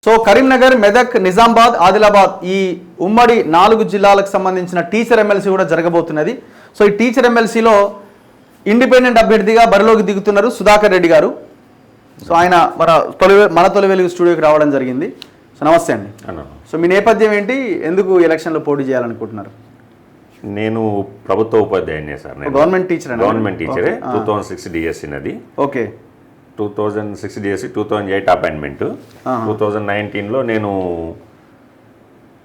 So Karimnagar, Medak, Nizamabad, Adilabad ఈ ఉమ్మడి 4 జిల్లాలకు సంబంధించిన టీచర్ ఎమ్మెల్సీ కూడా జరగబోతున్నది. సో ఈ టీచర్ ఎమ్మెల్సీలో ఇండిపెండెంట్ అభ్యర్థిగా బరిలోకి దిగుతున్నారు సుధాకర్ రెడ్డి గారు. సో ఆయన మన తొలి వెలుగు స్టూడియోకి రావడం జరిగింది. సో నమస్తే అండి. సో మీ నేపథ్యం ఏంటి, ఎందుకు ఎలక్షన్లో పోటీ చేయాలనుకుంటున్నారు? నేను ప్రభుత్వ ఉపాధ్యాయునే సార్. Government teacher? గవర్నమెంట్ టీచరే. 2006 డిఎస్సి నది. ఓకే. 2006 DSC, 2008 appointment. 2019లో నేను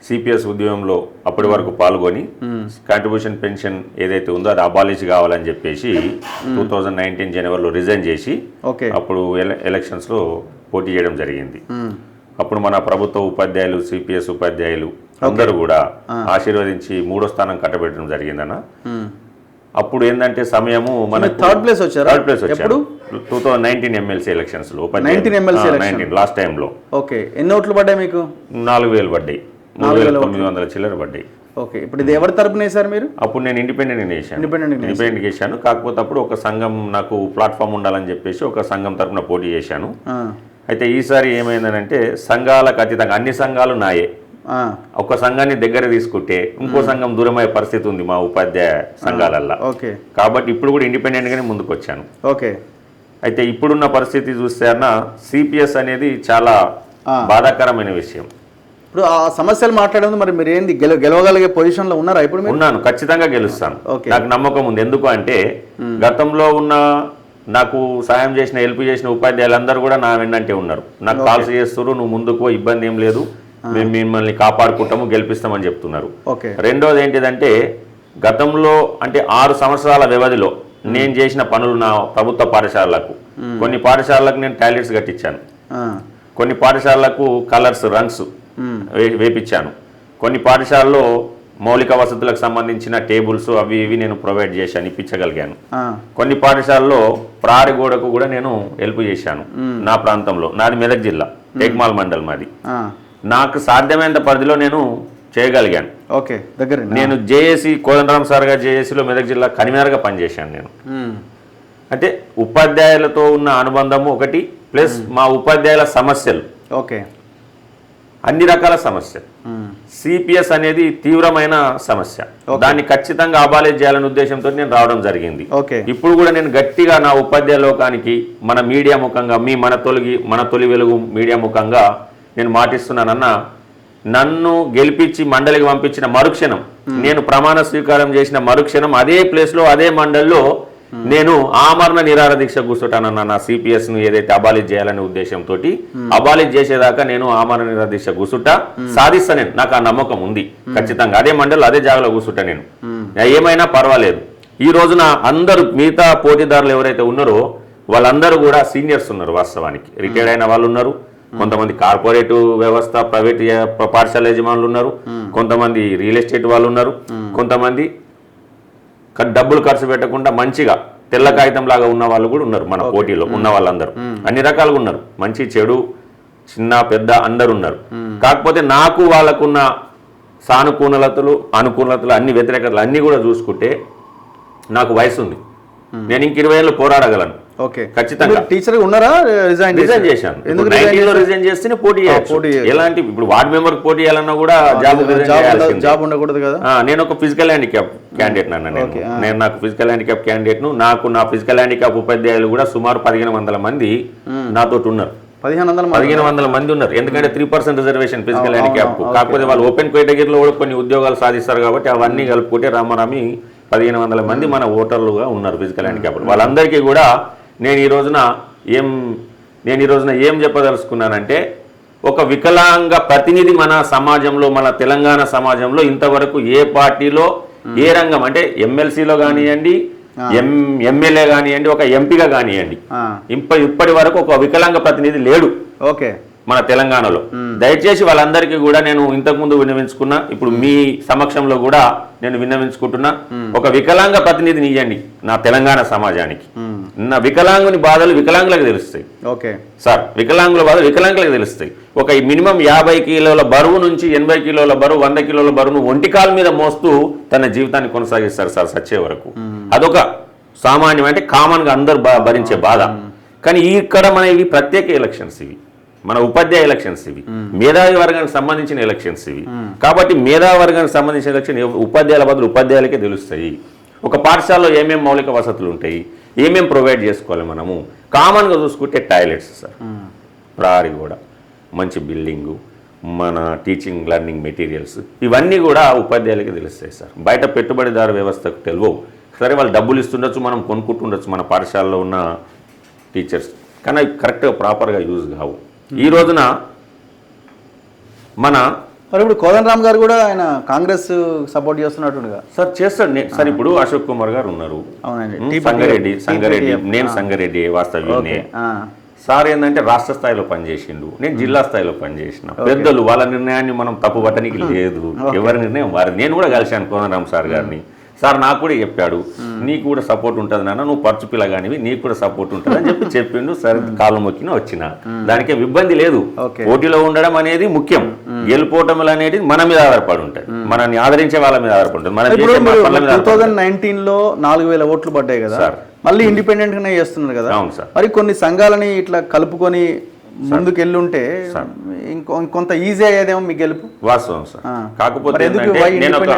సిపిఎస్ ఉద్యమంలో అప్పటి వరకు పాల్గొని కాంట్రిబ్యూషన్ పెన్షన్ ఏదైతే ఉందో అది అబాలిష్ కావాలని చెప్పేసి 2019 జనవరిలో రిజైన్ చేసి అప్పుడు ఎలక్షన్స్లో పోటీ చేయడం జరిగింది. అప్పుడు మన ప్రభుత్వ ఉపాధ్యాయులు, సిపిఎస్ ఉపాధ్యాయులు అందరూ కూడా ఆశీర్వదించి 3వ స్థానం కట్టబెట్టడం జరిగిందన్న. అప్పుడు ఏంటంటే సమయము మన థర్డ్ ప్లేస్ వచ్చారు 2019 ఎమ్మెల్సీ ఎలక్షన్స్ లో. 19 లాస్ట్ టైంలో. ఓకే. ఎన్ని ఓట్లు పడ్డాయి మీకు? 4000 పడ్డాయి, 3900 చిల్లర పడ్డాయి. ఓకే. ఇప్పుడు ఇది ఎవరి తరపున వేశారు మీరు? అప్పుడు నేను ఇండిపెండెంట్ చేశాను. కాకపోతే అప్పుడు ఒక సంఘం నాకు ప్లాట్ఫామ్ ఉండాలని చెప్పేసి ఒక సంఘం తరపున పోటీ చేశాను. అయితే ఈసారి ఏమైందనంటే సంఘాలకు అతీతంగా అన్ని సంఘాలు నాయే. ఒక సంఘాన్ని దగ్గర తీసుకుంటే ఇంకో సంఘం దూరమయ్యే పరిస్థితి ఉంది మా ఉపాధ్యాయ సంఘాలల్లో. కాబట్టి ఇప్పుడు కూడా ఇండిపెండెంట్ గానే ముందుకు వచ్చాను. ఓకే. అయితే ఇప్పుడున్న పరిస్థితి చూస్తే అన్న సిపిఎస్ అనేది చాలా బాధాకరమైన విషయం. ఇప్పుడు ఆ సమస్యలు మాట్లాడేది మరి మీరు ఏంది గెలవగలిగే పొజిషన్ లో ఉన్నారా? ఇప్పుడు ఉన్నాను, ఖచ్చితంగా గెలుస్తాను, నాకు నమ్మకం ఉంది. ఎందుకు అంటే గతంలో ఉన్న నాకు సాయం చేసిన, హెల్ప్ చేసిన ఉపాధ్యాయులందరూ కూడా నా వెన్నంటే ఉన్నారు. నాకు కాల్స్ చేస్తున్నారు, నువ్వు ముందుకు ఇబ్బంది ఏం లేదు, మేము మిమ్మల్ని కాపాడుకుంటాము, గెలిపిస్తామని చెప్తున్నారు. రెండోది ఏంటిదంటే గతంలో అంటే 6 సంవత్సరాల వ్యవధిలో నేను చేసిన పనులు నా ప్రభుత్వ పాఠశాలలకు, కొన్ని పాఠశాలలకు నేను టాయిలెట్స్ కట్టించాను, కొన్ని పాఠశాలలకు కలర్స్, రంగ్స్ వేపించాను, కొన్ని పాఠశాలలో మౌలిక వసతులకు సంబంధించిన టేబుల్స్ అవి ఇవి నేను ప్రొవైడ్ చేశాను, ఇప్పించగలిగాను. కొన్ని పాఠశాలలో ప్రహరీ గోడకు కూడా నేను హెల్ప్ చేశాను. నా ప్రాంతంలో, నాది మెదక్ జిల్లా, టేక్మాల్ మండల్ మాది. నాకు సాధ్యమైనంత పరిధిలో నేను చేయగలిగాను. నేను జేఏసీ కోదండరామ్ సార్ గారు జేఏసీలో మెదక్ జిల్లా కన్వీనర్గా పనిచేశాను నేను. అంటే ఉపాధ్యాయులతో ఉన్న అనుబంధము ఒకటి, ప్లస్ మా ఉపాధ్యాయుల సమస్యలు, అన్ని రకాల సమస్యలు. సిపిఎస్ అనేది తీవ్రమైన సమస్య, దాన్ని ఖచ్చితంగా అబాలిష్ చేయాలనే ఉద్దేశంతో నేను రావడం జరిగింది. ఇప్పుడు కూడా నేను గట్టిగా నా ఉపాధ్యాయ లోకానికి మన మీడియా ముఖంగా, మన తొలి వెలుగు మీడియా ముఖంగా నేను మాటిస్తున్నానన్న, నన్ను గెలిపించి మండలికి పంపించిన మరుక్షణం, నేను ప్రమాణ స్వీకారం చేసిన మరుక్షణం అదే ప్లేస్లో అదే మండలిలో నేను ఆమరణ నిరాహార దీక్ష కూర్చుంటానన్న. నా సిపిఎస్ ను ఏదైతే అబాలిష్ చేయాలనే ఉద్దేశంతో అబాలిష్ చేసేదాకా నేను ఆమరణ నిరాహార దీక్ష కూర్చుంటా, సాధిస్తా. నేను నాకు ఆ నమ్మకం ఉంది, ఖచ్చితంగా అదే మండలి అదే జాగాలో కూర్చుంటా నేను, ఏమైనా పర్వాలేదు. ఈ రోజున అందరూ మిగతా పోటీదారులు ఎవరైతే ఉన్నారో వాళ్ళందరూ కూడా సీనియర్స్ ఉన్నారు. వాస్తవానికి రిటైర్డ్ అయిన వాళ్ళు ఉన్నారు, కొంతమంది కార్పొరేట్ వ్యవస్థ ప్రైవేట్ పాఠశాల యజమానులు ఉన్నారు, కొంతమంది రియల్ ఎస్టేట్ వాళ్ళు ఉన్నారు, కొంతమంది డబ్బులు ఖర్చు పెట్టకుండా మంచిగా తెల్ల కాగితం లాగా ఉన్న వాళ్ళు కూడా ఉన్నారు. మన పోటీలో ఉన్న వాళ్ళందరూ అన్ని రకాలుగా ఉన్నారు, మంచి చెడు చిన్న పెద్ద అందరు ఉన్నారు. కాకపోతే నాకు వాళ్ళకున్న సానుకూలతలు, అనుకూలతలు, అన్ని వ్యతిరేకతలు అన్ని కూడా చూసుకుంటే నాకు వయసు ఉంది, నేను ఇంక 20 ఏళ్ళు పోరాడగలను. ఖచ్చితంగా. టీచర్ ఉన్నారా? రిజైన్ చేశాను. 19లో రిజైన్ చేస్తేనే పోటీ ఎలాంటి, ఇప్పుడు వార్డ్ మెంబర్ పోటీ చేయాలన్నా కూడా జాబ్ ఉండకూడదు కదా. నేను ఒక ఫిజికల్ హ్యాండిక్యాప్ క్యాండిడేట్ నేను నాకు ఫిజికల్ హ్యాండిక్యాప్ క్యాండిడేట్ ను నాకు నా ఫిజికల్ హ్యాండిక్యాప్ ఉపాధ్యాయులు కూడా సుమారు 1500 మంది నాతో ఉన్నారు. 1500 మంది ఉన్నారు. ఎందుకంటే 3% రిజర్వేషన్ ఫిజికల్ హ్యాండిక్యాప్. కాకపోతే వాళ్ళు ఓపెన్ కేటగిరీలో కూడా కొన్ని ఉద్యోగాలు సాధిస్తారు కాబట్టి అవన్నీ కలుపుకుంటే రామరామి 1500 మంది మన ఓటర్లుగా ఉన్నారు ఫిజికల్ హ్యాండిక్యాప్. వాళ్ళందరికీ కూడా నేను ఈ రోజున ఏం చెప్పదలుచుకున్నానంటే, ఒక వికలాంగ ప్రతినిధి మన సమాజంలో, మన తెలంగాణ సమాజంలో ఇంతవరకు ఏ పార్టీలో, ఏ రంగం అంటే ఎమ్మెల్సీలో కానివ్వండి, ఎమ్మెల్యే కానివ్వండి, ఒక ఎంపీగా కానివ్వండి, ఇప్పటి వరకు ఒక వికలాంగ ప్రతినిధి లేడు మన తెలంగాణలో. దయచేసి వాళ్ళందరికీ కూడా నేను ఇంతకుముందు విన్నవించుకున్నా, ఇప్పుడు మీ సమక్షంలో కూడా నేను విన్నవించుకుంటున్నా, ఒక వికలాంగ ప్రతినిధిని ఇవ్వండి నా తెలంగాణ సమాజానికి. నా వికలాంగుని బాధలు వికలాంగులకు తెలుస్తాయి సార్, వికలాంగుల బాధలు వికలాంగులకు తెలుస్తాయి. ఒక మినిమం 50 కిలోల బరువు నుంచి 80 కిలోల బరువు, 100 కిలోల బరువును ఒంటికాల మీద మోస్తూ తన జీవితాన్ని కొనసాగిస్తారు సార్ సచ్చే వరకు. అదొక సామాన్యం, అంటే కామన్గా అందరు భరించే బాధ. కానీ ఇక్కడ మన ఇవి ప్రత్యేక ఎలక్షన్స్, ఇవి మన ఉపాధ్యాయ ఎలక్షన్స్ ఇవి, మేధావి వర్గానికి సంబంధించిన ఎలక్షన్స్ ఇవి. కాబట్టి మేధావి వర్గానికి సంబంధించిన ఎలక్షన్ ఉపాధ్యాయుల బదులు ఉపాధ్యాయులకే తెలుస్తాయి. ఒక పాఠశాలలో ఏమేమి మౌలిక వసతులు ఉంటాయి, ఏమేమి ప్రొవైడ్ చేసుకోవాలి, మనము కామన్గా చూసుకుంటే టాయిలెట్స్ సార్, ప్రహరీ కూడా, మంచి బిల్డింగు, మన టీచింగ్ లెర్నింగ్ మెటీరియల్స్, ఇవన్నీ కూడా ఉపాధ్యాయులకి తెలుస్తాయి సార్. బయట పెట్టుబడిదారు వ్యవస్థకు తెలియవు. సరే వాళ్ళు డబ్బులు ఇస్తుండొచ్చు, మనం కొనుక్కుంటుండొచ్చు మన పాఠశాలలో ఉన్న టీచర్స్, కానీ అవి కరెక్ట్గా ప్రాపర్గా యూజ్ కావు. ఈ రోజున మన మరి ఇప్పుడు కోదండరామ్ గారు కూడా ఆయన కాంగ్రెస్ సపోర్ట్ చేస్తున్నట్టుగా సార్ చేస్తాడు సార్. ఇప్పుడు అశోక్ కుమార్ గారు ఉన్నారు, అవునండి, సంగారెడ్డి, నేను సంగారెడ్డి వాస్తవ్యునే సార్. ఏంటంటే రాష్ట్ర స్థాయిలో పనిచేసిండు, నేను జిల్లా స్థాయిలో పనిచేసిన. పెద్దలు వాళ్ళ నిర్ణయాన్ని మనం తప్పు పట్టడానికి లేదు, ఎవరి నిర్ణయం వారి. నేను కూడా కలిశాను కోదండరామ్ సార్ గారిని. సార్ నాకు కూడా చెప్పాడు, నీకు కూడా సపోర్ట్ ఉంటుంది నాన్న, నువ్వు పర్చు పిల్లగానివి, నీకు కూడా సపోర్ట్ ఉంటుంది అని చెప్పి చెప్పిండు. సరే కాలు మొక్కిన వచ్చిన, దానికి ఇబ్బంది లేదు. పోటీలో ఉండడం అనేది ముఖ్యం, గెలుపోవటం అనేది మన మీద ఆధారపడి ఉంటాయి, మనల్ని ఆదరించే వాళ్ళ మీద ఆధారపడి ఉంటుంది. 2019లో 4000 ఓట్లు పడ్డాయి కదా సార్, మళ్ళీ ఇండిపెండెంట్ గానే చేస్తున్నారు కదా. అవును సార్. మరి కొన్ని సంఘాలని ఇట్లా కలుపుకొని ముందుకు వెళ్ళుంటే కొంత ఈజీ అయ్యేదేమో మీ గెలుపు. వాస్తవం సార్. కాకపోతే నేను ఒక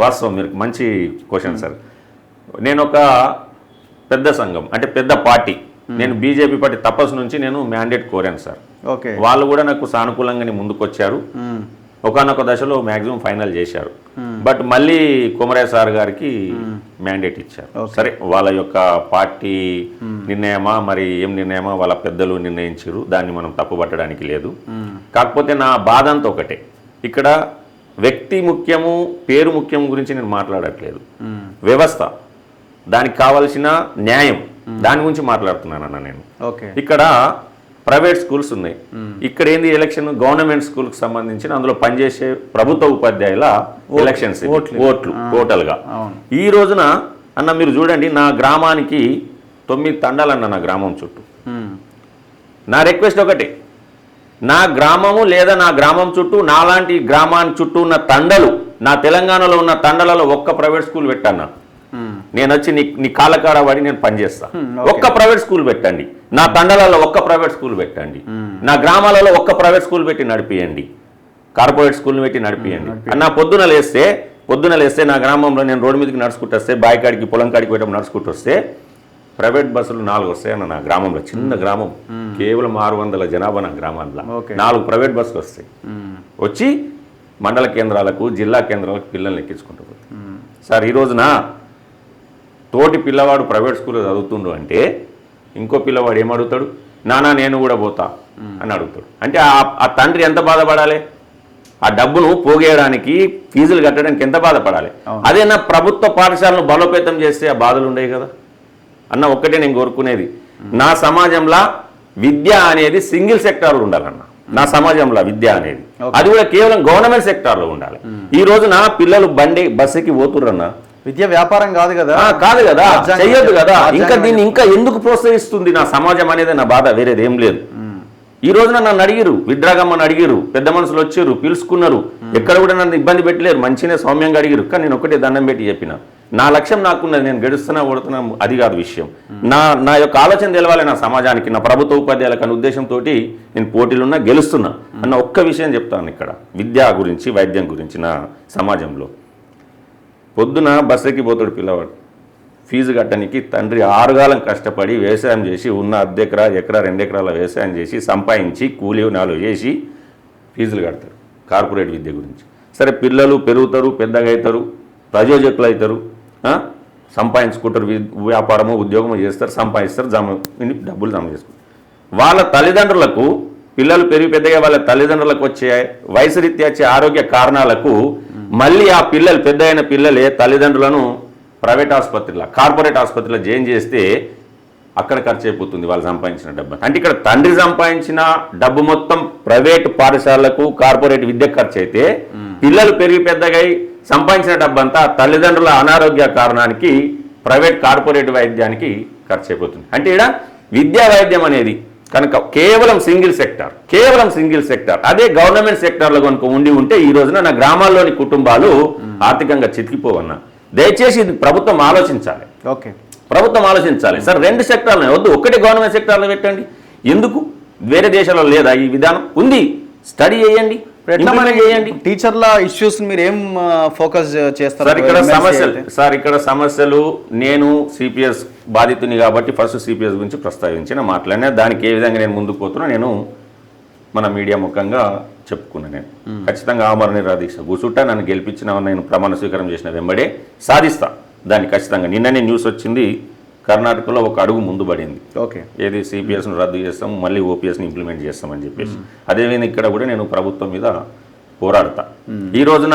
వాస్తవం, మీరు మంచి క్వశ్చన్ సార్. నేను ఒక పెద్ద సంఘం అంటే పెద్ద పార్టీ, నేను బీజేపీ పార్టీ తపస్సు నుంచి నేను మ్యాండేట్ కోరాను సార్. ఓకే, వాళ్ళు కూడా నాకు సానుకూలంగానే ముందుకొచ్చారు. ఒకనొక దశలో మ్యాక్సిమం ఫైనల్ చేశారు. బట్ మళ్ళీ కొమరయ్య సార్ గారికి మ్యాండేట్ ఇచ్చారు. సరే వాళ్ళ యొక్క పార్టీ నిర్ణయమా మరి ఏం నిర్ణయమా వాళ్ళ పెద్దలు నిర్ణయించారు, దాన్ని మనం తప్పుపట్టడానికి లేదు. కాకపోతే నా బాధ అంతా ఒకటే, ఇక్కడ వ్యక్తి ముఖ్యము పేరు ముఖ్యం గురించి నేను మాట్లాడట్లేదు. వ్యవస్థ, దానికి కావాల్సిన న్యాయం, దాని గురించి మాట్లాడుతున్నానన్న నేను. ఇక్కడ ప్రైవేట్ స్కూల్స్ ఉన్నాయి, ఇక్కడ ఏంది ఎలక్షన్ గవర్నమెంట్ స్కూల్కి సంబంధించిన అందులో పనిచేసే ప్రభుత్వ ఉపాధ్యాయుల ఎలక్షన్స్ ఓట్లు టోటల్గా. ఈ రోజున అన్న మీరు చూడండి, నా గ్రామానికి 9 తండాలన్న నా గ్రామం చుట్టూ. నా రిక్వెస్ట్ ఒకటి, నా గ్రామము లేదా నా గ్రామం చుట్టూ నాలాంటి గ్రామానికి చుట్టూ ఉన్న తండలు, నా తెలంగాణలో ఉన్న తండలలో ఒక్క ప్రైవేట్ స్కూల్ పెట్టన్నా, నేను వచ్చి నీ కాళ్ళకాడ పడి నేను పనిచేస్తా. ఒక్క ప్రైవేట్ స్కూల్ పెట్టండి, నా తండలలో ఒక్క ప్రైవేట్ స్కూల్ పెట్టండి, నా గ్రామాలలో ఒక్క ప్రైవేట్ స్కూల్ పెట్టి నడిపియండి, కార్పొరేట్ స్కూల్ పెట్టి నడిపియండి. అన్న పొద్దున లేస్తే నా గ్రామంలో నేను రోడ్డు మీదకి నడుచుకుంటూ వస్తే, బాయికాడికి పొలం కాడికి పోయటం నడుచుకుంటూ వస్తే ప్రైవేట్ బస్సులు 4 వస్తాయి అన్న. నా గ్రామంలో చిన్న గ్రామం, కేవలం 600 జనాభా నా గ్రామంలో 4 ప్రైవేట్ బస్సులు వస్తాయి. వచ్చి మండల కేంద్రాలకు జిల్లా కేంద్రాలకు పిల్లల్ని ఎక్కించుకుంటూ పోతాయి. సార్ ఈ రోజున తోటి పిల్లవాడు ప్రైవేట్ స్కూల్లో చదువుతుండు అంటే ఇంకో పిల్లవాడు ఏమడుగుతాడు, నానా నేను కూడా పోతా అని అడుగుతాడు. అంటే ఆ తండ్రి ఎంత బాధపడాలి, ఆ డబ్బును పోగేయడానికి ఫీజులు కట్టడానికి ఎంత బాధపడాలి. అదే నా ప్రభుత్వ పాఠశాలను బలోపేతం చేస్తే ఆ బాధలు ఉండేవి కదా అన్న. ఒక్కటే నేను కోరుకునేది, నా సమాజంలో విద్య అనేది సింగిల్ సెక్టార్లో ఉండాలన్న. నా సమాజంలో విద్య అనేది అది కూడా కేవలం గవర్నమెంట్ సెక్టార్లో ఉండాలి. ఈ రోజు నా పిల్లలు బస్సుకి పోతుర్రన్నా, విద్య వ్యాపారం కాదు కదా, చెయ్యొద్దు కదా. ఇంకా దీన్ని ఇంకా ఎందుకు ప్రోత్సహిస్తుంది నా సమాజం అనేది నా బాధ, వేరేది ఏం లేదు. ఈ రోజున నన్ను అడిగిరు, విడ్రాగమ్మని అడిగిరు, పెద్ద మనుషులు వచ్చారు, పిలుచుకున్నారు, ఎక్కడ కూడా నన్ను ఇబ్బంది పెట్టలేరు, మంచినే సౌమ్యంగా అడిగిరు. కానీ నేను ఒకటే దండం పెట్టి చెప్పిన, నా లక్ష్యం నాకున్నది, నేను గడుస్తున్నా ఓడుతున్నా అది కాదు విషయం. నా యొక్క ఆలోచన తెలవాలి నా సమాజానికి, నా ప్రభుత్వ ఉపాధ్యాయులకు అనే ఉద్దేశంతో నేను పోటీలున్నా గెలుస్తున్నా అన్న ఒక్క విషయం చెప్తాను. ఇక్కడ విద్య గురించి వైద్యం గురించి నా సమాజంలో పొద్దున బస్సుకి పోతాడు పిల్లవాడు, ఫీజు కట్టడానికి తండ్రి 6 కాలం కష్టపడి వ్యవసాయం చేసి ఉన్న ఎకరా 2 ఎకరాల వ్యవసాయం చేసి సంపాదించి కూలీ నాలుగు చేసి ఫీజులు కడతారు కార్పొరేట్ విద్య గురించి. సరే పిల్లలు పెరుగుతారు, పెద్దగా అవుతారు, ప్రయోజకులు అవుతారు, సంపాదించుకుంటారు, వ్యాపారము ఉద్యోగము చేస్తారు, సంపాదిస్తారు, డబ్బులు జమ చేసుకుంటారు. వాళ్ళ తల్లిదండ్రులకు పిల్లలు పెరిగి పెద్దగా వాళ్ళ తల్లిదండ్రులకు వచ్చే వయసు రీత్యా వచ్చే ఆరోగ్య కారణాలకు మళ్ళీ ఆ పిల్లలు పెద్ద అయిన పిల్లలే తల్లిదండ్రులను ప్రైవేట్ ఆసుపత్రిలో కార్పొరేట్ ఆసుపత్రిలో జాయిన్ చేస్తే అక్కడ ఖర్చు అయిపోతుంది వాళ్ళు సంపాదించిన డబ్బు. అంటే ఇక్కడ తండ్రి సంపాదించిన డబ్బు మొత్తం ప్రైవేట్ పాఠశాలకు కార్పొరేట్ విద్య ఖర్చు అయితే, పిల్లలు పెరిగి పెద్దగా సంపాదించిన డబ్బు అంతా తల్లిదండ్రుల అనారోగ్య కారణానికి ప్రైవేట్ కార్పొరేట్ వైద్యానికి ఖర్చు అయిపోతుంది. అంటే ఇక్కడ విద్యా వైద్యం అనేది కనుక కేవలం సింగిల్ సెక్టార్ అదే గవర్నమెంట్ సెక్టార్లో కనుక ఉంటే ఈ రోజున నా గ్రామాల్లోని కుటుంబాలు ఆర్థికంగా చితికిపోవన్నా. దయచేసి ఇది ప్రభుత్వం ఆలోచించాలి. సార్ 2 సెక్టార్లు వద్దు, ఒకటే గవర్నమెంట్ సెక్టార్లో పెట్టండి. ఎందుకు వేరే దేశాల్లో లేదా ఈ విధానం? ఉంది, స్టడీ చేయండి, ఇంప్లిమెంట్ చేయండి. టీచర్ల ఇష్యూస్ మీరు ఏం ఫోకస్ చేస్తారు సార్? ఇక్కడ సమస్యలు నేను సిపిఎస్ బాధితుని కాబట్టి ఫస్ట్ సిపిఎస్ గురించి ప్రస్తావించిన మాట్లాడినా, దానికి ఏ విధంగా నేను ముందుకు పోతున్నా నేను మన మీడియా ముఖంగా చెప్పుకున్నా. నేను ఖచ్చితంగా ఆమరణ నిరాదీక్ష కూర్చుంటా. నన్ను గెలిపించిన నేను ప్రమాణ స్వీకారం చేసిన వెంబడే సాధిస్తా దాన్ని ఖచ్చితంగా. నిన్ననే న్యూస్ వచ్చింది, కర్ణాటకలో ఒక అడుగు ముందు పడింది. ఓకే, ఏది సిపిఎస్ను రద్దు చేస్తాం, మళ్ళీ ఓపీఎస్ని ఇంప్లిమెంట్ చేస్తామని చెప్పేసి. అదేవిధంగా ఇక్కడ కూడా నేను ప్రభుత్వం మీద పోరాడతా. ఈ రోజున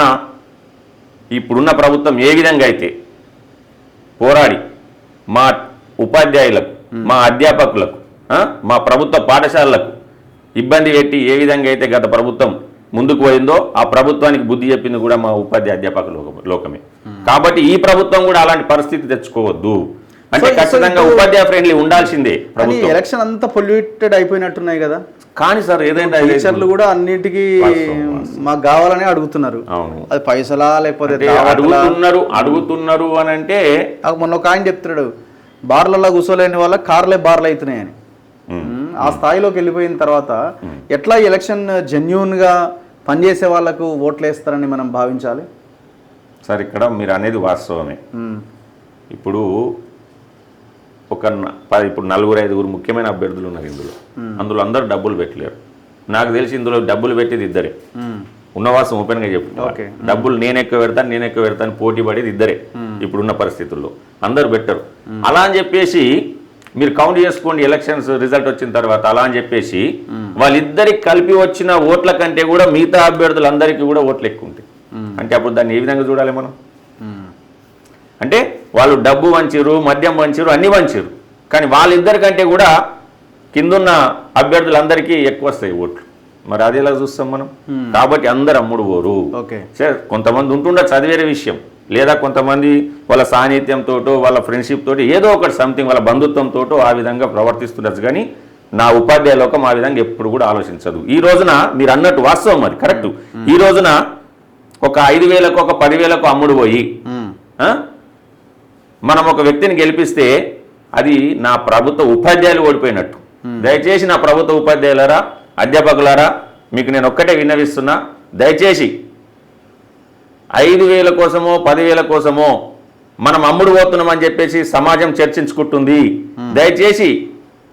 ఇప్పుడున్న ప్రభుత్వం ఏ విధంగా అయితే పోరాడి మా ఉపాధ్యాయులకు, మా అధ్యాపకులకు, మా ప్రభుత్వ పాఠశాలలకు ఇబ్బంది పెట్టి ఏ విధంగా అయితే గత ప్రభుత్వం ముందుకు పోయిందో ఆ ప్రభుత్వానికి బుద్ధి చెప్పింది కూడా మా ఉపాధ్యాయ అధ్యాపక లోకమే. కాబట్టి ఈ ప్రభుత్వం కూడా అలాంటి పరిస్థితి తెచ్చుకోవద్దు. అంటే ఖచ్చితంగా ఉపాధ్యాయ ఫ్రెండ్లీ ఉండాల్సిందే. ఎలక్షన్ అంతా పొల్యూటెడ్ అయిపోయినట్టున్నాయి కదా. కానీ సార్ ఏదైనా టీచర్లు కూడా అన్నిటికీ మాకు కావాలని అడుగుతున్నారు. అవును, అది పైసలా లేకపోతే అడుగుతున్నారు అని అంటే మొన్న ఒక ఆయన చెప్తున్నాడు, బార్లలో కూర్చోలేని వాళ్ళ కార్లే బార్లు అవుతున్నాయని. ఆ స్థాయిలోకి వెళ్ళిపోయిన తర్వాత ఎట్లా ఎలక్షన్ జెన్యూన్ గా పనిచేసే వాళ్ళకు ఓట్లు వేస్తారని మనం భావించాలి? సార్ ఇక్కడ మీరు అనేది వాస్తవమే. ఇప్పుడు ఇప్పుడు 4-5 ముఖ్యమైన అభ్యర్థులు ఉన్నారు ఇందులో. అందులో అందరూ డబ్బులు పెట్టలేరు. నాకు తెలిసి ఇందులో డబ్బులు పెట్టేది ఇద్దరే. ఉన్నవాసం ఓపెన్గా చెప్పుకోవాలి. డబ్బులు నేను ఎక్కువ పెడతాను పోటీ పడేది ఇద్దరే ఇప్పుడున్న పరిస్థితుల్లో. అందరు పెట్టరు. అలా అని చెప్పేసి మీరు కౌంట్ చేసుకోండి, ఎలక్షన్స్ రిజల్ట్ వచ్చిన తర్వాత అలా అని చెప్పేసి వాళ్ళిద్దరికి కలిపి వచ్చిన ఓట్ల కంటే కూడా మిగతా అభ్యర్థులందరికీ కూడా ఓట్లు ఎక్కువ ఉంటాయి. అంటే అప్పుడు దాన్ని ఏ విధంగా చూడాలి మనం? అంటే వాళ్ళు డబ్బు వంచిరు, మద్యం వంచిరు, అన్ని వంచిరు, కానీ వాళ్ళిద్దరికంటే కూడా కిందున్న అభ్యర్థులందరికీ ఎక్కువ వస్తాయి ఓట్లు. మరి అది ఎలా చూస్తాం మనం? కాబట్టి అందరు అమ్ముడు పోరు. సరే, కొంతమంది ఉంటుండే చదివేరే విషయం, లేదా కొంతమంది వాళ్ళ సాన్నిధ్యంతో, వాళ్ళ ఫ్రెండ్షిప్ తోటి, ఏదో ఒకటి సంథింగ్ వాళ్ళ బంధుత్వంతో ఆ విధంగా ప్రవర్తిస్తుండొచ్చు. కానీ నా ఉపాధ్యాయ లోకం ఆ విధంగా ఎప్పుడు కూడా ఆలోచించదు. ఈ రోజున మీరు అన్నట్టు వాస్తవం, అది కరెక్ట్. ఈ రోజున ఒక 5,000కు ఒక 10,000కు అమ్ముడు పోయి మనం ఒక వ్యక్తిని గెలిపిస్తే అది నా ప్రభుత్వ ఉపాధ్యాయులు ఓడిపోయినట్టు. దయచేసి నా ప్రభుత్వ ఉపాధ్యాయులారా, అధ్యాపకులారా, మీకు నేను ఒక్కటే విన్నవిస్తున్నా, దయచేసి 5,000 కోసమో 10,000 కోసమో మనం అమ్ముడు పోతున్నామని చెప్పేసి సమాజం చర్చించుకుంటుంది. దయచేసి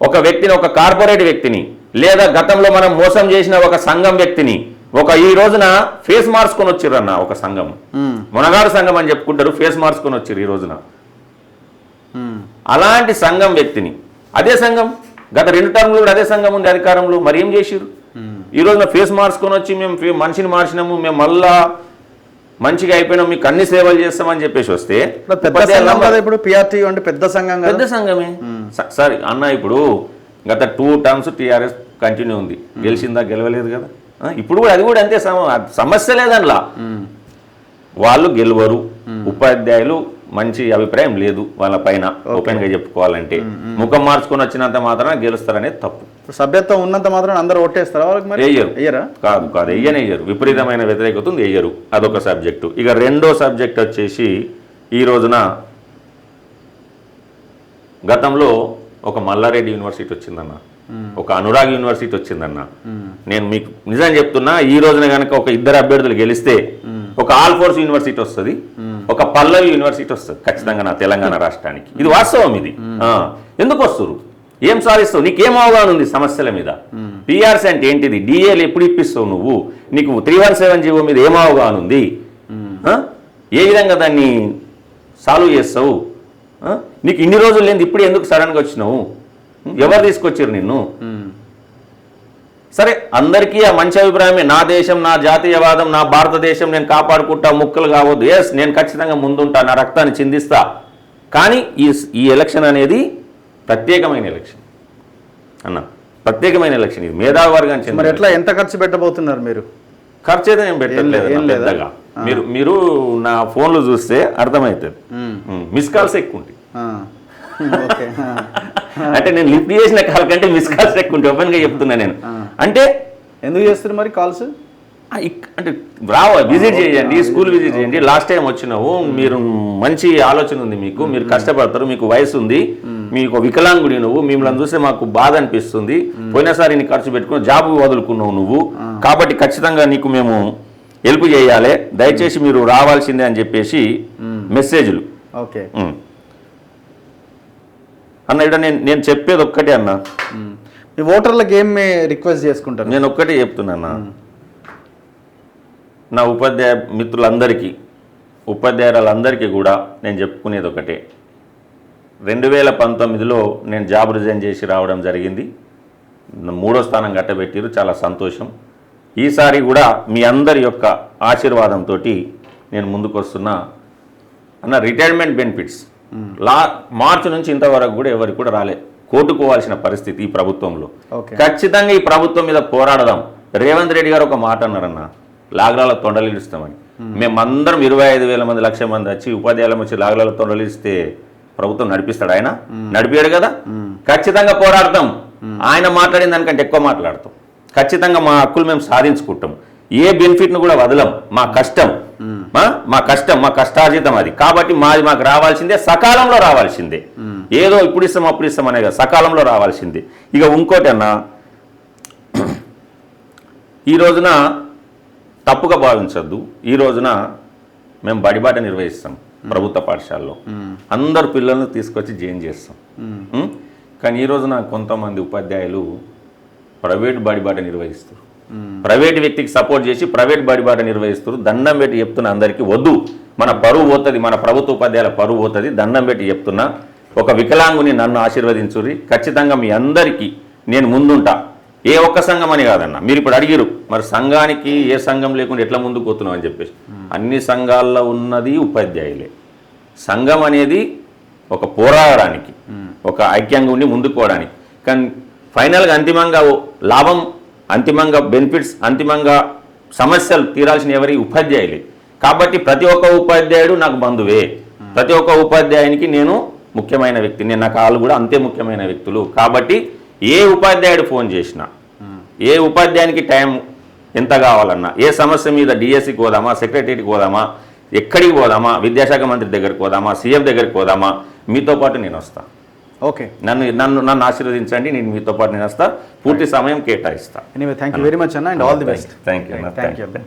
ఒక వ్యక్తిని, ఒక కార్పొరేట్ వ్యక్తిని, లేదా గతంలో మనం మోసం చేసిన ఒక సంఘం వ్యక్తిని, ఈ రోజున ఫేస్ మార్చుకొని వచ్చిర్రు అన్న ఒక సంఘం, మునగాడు సంఘం అని చెప్పుకుంటారు, ఫేస్ మార్చుకొని వచ్చిర్రు ఈ రోజున. అలాంటి సంఘం వ్యక్తిని, అదే సంఘం గత 2 టర్మ్లు కూడా అదే సంఘం ఉంది అధికారంలో, మరి ఏం చేసిరు? ఈ రోజున ఫేస్ మార్చుకొని వచ్చి మేము మనిషిని మార్చినాము, మేము మళ్ళా మంచిగా అయిపోయినాం, మీకు అన్ని సేవలు చేస్తామని చెప్పేసి వస్తే ఇప్పుడు పిఆర్టీ అంటే పెద్ద సంఘమే సార్ అన్న. ఇప్పుడు గత 2 టర్మ్స్ టీఆర్ఎస్ కంటిన్యూ ఉంది, గెలిచిందా? గెలవలేదు కదా. ఇప్పుడు కూడా అది కూడా అంతే, సమస్య లేదనలా. వాళ్ళు గెలవరు, ఉపాధ్యాయులు మంచి అభిప్రాయం లేదు వాళ్ళ పైన, ఓపెన్ గా చెప్పుకోవాలంటే. ముఖం మార్చుకొని వచ్చినంత మాత్రాన గెలుస్తారనేది తప్పు. సభ్యత్వం ఉన్నంత మాత్రం అందరూ ఓటేస్తారా? వేయరు, కాదు వేయరు. విపరీతమైన వ్యతిరేకత ఉంది, వేయరు. అదొక సబ్జెక్టు. ఇక రెండో సబ్జెక్ట్ వచ్చేసి, ఈ రోజున గతంలో ఒక మల్లారెడ్డి యూనివర్సిటీ వచ్చిందన్న, ఒక అనురాగ్ యూనివర్సిటీ వచ్చిందన్న. నేను మీకు నిజం చెప్తున్నా, ఈ రోజున కనుక ఒక 2 అభ్యర్థులు గెలిస్తే ఒక ఆల్ఫోర్స్ యూనివర్సిటీ వస్తుంది, ఒక పల్లవి యూనివర్సిటీ వస్తుంది ఖచ్చితంగా నా తెలంగాణ రాష్ట్రానికి. ఇది వాస్తవం. ఇది ఎందుకు వస్తారు? ఏం సాధిస్తావు? నీకేం అవగాహన ఉంది సమస్యల మీద? పిఆర్సీ అంటే ఏంటిది? డిఏలు ఎప్పుడు ఇప్పిస్తావు నువ్వు? నీకు 317 జీవో మీద ఏం అవగాహన ఉంది? ఏ విధంగా దాన్ని సాల్వ్ చేస్తావు? నీకు ఇన్ని రోజులు లేదు, ఇప్పుడు ఎందుకు సడన్గా వచ్చినావు? ఎవరు తీసుకొచ్చారు నిన్ను? సరే, అందరికీ ఆ మంచి అభిప్రాయమే, నా దేశం, నా జాతీయవాదం, నా భారతదేశం నేను కాపాడుకుంటా, ముక్కలు కావద్దు. ఎస్, నేను ఖచ్చితంగా ముందుంటా, నా రక్తాన్ని చిందిస్తా. కానీ ఈ ఎలక్షన్ అనేది ప్రత్యేకమైన ఎలక్షన్ అన్న, ప్రత్యేకమైన ఎలక్షన్. ఇది మేధావి వర్గానికి చెందిన. మరి ఎట్లా, ఎంత ఖర్చు పెట్టబోతున్నారు మీరు? ఖర్చు అయితే నేను పెట్టలేదు పెద్దగా. మీరు నా ఫోన్లు చూస్తే అర్థమవుతుంది, మిస్ కాల్స్ ఎక్కువ ఉంటాయి. అంటే నేను లిఫ్ట్ చేసిన కాల్ కంటే మిస్ కాల్స్ ఎక్కువ ఉంటాయి, ఓపెన్గా చెప్తున్నా నేను. అంటే ఎందుకు చేస్తున్నారు మరి కాల్స్? అంటే విజిట్ చేయండి, స్కూల్ విజిట్ చేయండి. లాస్ట్ టైం వచ్చినావు, మీరు మంచి ఆలోచన ఉంది, మీకు మీరు కష్టపడతారు, మీకు వయసు ఉంది, మీకు వికలాంగుడి నువ్వు, మిమ్మల్ని చూస్తే మాకు బాధ అనిపిస్తుంది, పోయినసారి నీ ఖర్చు పెట్టుకుని జాబ్ వదులుకున్నావు నువ్వు, కాబట్టి ఖచ్చితంగా నీకు మేము హెల్ప్ చేయాలి, దయచేసి మీరు రావాల్సిందే అని చెప్పేసి మెసేజ్లు. ఓకే అన్న ఇక్కడ నేను చెప్పేది ఒక్కటే అన్న, మీ ఓటర్లకు ఏం రిక్వెస్ట్ చేసుకుంటారు? నేను ఒక్కటే చెప్తున్నా, నా ఉపాధ్యాయ మిత్రులందరికీ, ఉపాధ్యాయులందరికీ కూడా నేను చెప్పుకునేది ఒకటే. 2019లో నేను జాబ్ రిజైన్ చేసి రావడం జరిగింది, 3వ స్థానం గట్టబెట్టిరు, చాలా సంతోషం. ఈసారి కూడా మీ అందరి యొక్క ఆశీర్వాదంతో నేను ముందుకు వస్తున్నా అన్న. రిటైర్మెంట్ బెనిఫిట్స్ మార్చి నుంచి ఇంతవరకు కూడా ఎవరికి కూడా రాలే, కోర్టుకోవాల్సిన పరిస్థితి ఈ ప్రభుత్వంలో. ఖచ్చితంగా ఈ ప్రభుత్వం మీద పోరాడదాం. రేవంత్ రెడ్డి గారు ఒక మాట అన్నారన్న, లాగ్రాల తొండలు ఇస్తామని. మేమందరం 25,000 మంది, 1,00,000 మంది వచ్చి ఉపాధ్యాయులం వచ్చి లాగ్రాల తొండలు ఇస్తే ప్రభుత్వం నడిపిస్తాడు? ఆయన నడిపాడు కదా. ఖచ్చితంగా పోరాడతాం. ఆయన మాట్లాడిన దానికంటే ఎక్కువ మాట్లాడతాం. ఖచ్చితంగా మా హక్కులు మేము సాధించుకుంటాం. ఏ బెనిఫిట్ను కూడా వదలం. మా కష్టం, మా కష్టార్జితం అది. కాబట్టి మాకు రావాల్సిందే, సకాలంలో రావాల్సిందే. ఏదో ఇప్పుడు ఇస్తాం అప్పుడు ఇస్తాం అనే కదా, సకాలంలో రావాల్సిందే. ఇక ఇంకోటి అన్న, ఈ రోజున తప్పుగా భావించద్దు, ఈ రోజున మేము బడిబాట నిర్వహిస్తాం ప్రభుత్వ పాఠశాలలో, అందరు పిల్లలను తీసుకొచ్చి జాయిన్ చేస్తాం. కానీ ఈ రోజున కొంతమంది ఉపాధ్యాయులు ప్రైవేట్ బడిబాట నిర్వహిస్తారు, ప్రైవేట్ వ్యక్తికి సపోర్ట్ చేసి ప్రైవేట్ బడిబాట నిర్వహిస్తారు. దండం పెట్టి చెప్తున్నా అందరికీ, వద్దు. మన పరువు పోతుంది, మన ప్రభుత్వ ఉపాధ్యాయుల పరువు పోతుంది. దండం పెట్టి చెప్తున్నా, ఒక వికలాంగుని నన్ను ఆశీర్వదించుర్రి. ఖచ్చితంగా మీ అందరికీ నేను ముందుంటా. ఏ ఒక్క సంఘం అని కాదన్న, మీరు ఇప్పుడు అడిగిరు మరి సంఘానికి ఏ సంఘం లేకుండా ఎట్లా ముందుకు పోతున్నాం అని చెప్పేసి. అన్ని సంఘాల్లో ఉన్నది ఉపాధ్యాయులే. సంఘం అనేది ఒక పోరాడడానికి, ఒక ఐక్యంగా ఉండి ముందుకు పోవడానికి. కానీ ఫైనల్గా అంతిమంగా లాభం, అంతిమంగా బెనిఫిట్స్, అంతిమంగా సమస్యలు తీరాల్సిన ఎవరి? ఉపాధ్యాయులే. కాబట్టి ప్రతి ఒక్క ఉపాధ్యాయుడు నాకు బంధువే, ప్రతి ఒక్క ఉపాధ్యాయునికి నేను ముఖ్యమైన వ్యక్తి, నేను నాకు వాళ్ళు కూడా అంతే ముఖ్యమైన వ్యక్తులు. కాబట్టి ఏ ఉపాధ్యాయుడు ఫోన్ చేసినా, ఏ ఉపాధ్యాయునికి టైం ఎంత కావాలన్నా, ఏ సమస్య మీద డిఎస్సికి పోదామా, సెక్రటరీకి పోదామా, ఎక్కడికి పోదామా, విద్యాశాఖ మంత్రి దగ్గరికి పోదామా, సీఎం దగ్గరికి పోదామా, మీతో పాటు నేను వస్తాను. ఓకే, నన్ను ఆశీర్వదించండి, నేను మీతో పాటు నేను వస్తా, పూర్తి సమయం కేటాయిస్తా. Anyway thank you very much అన్న, and all the best. Thank you.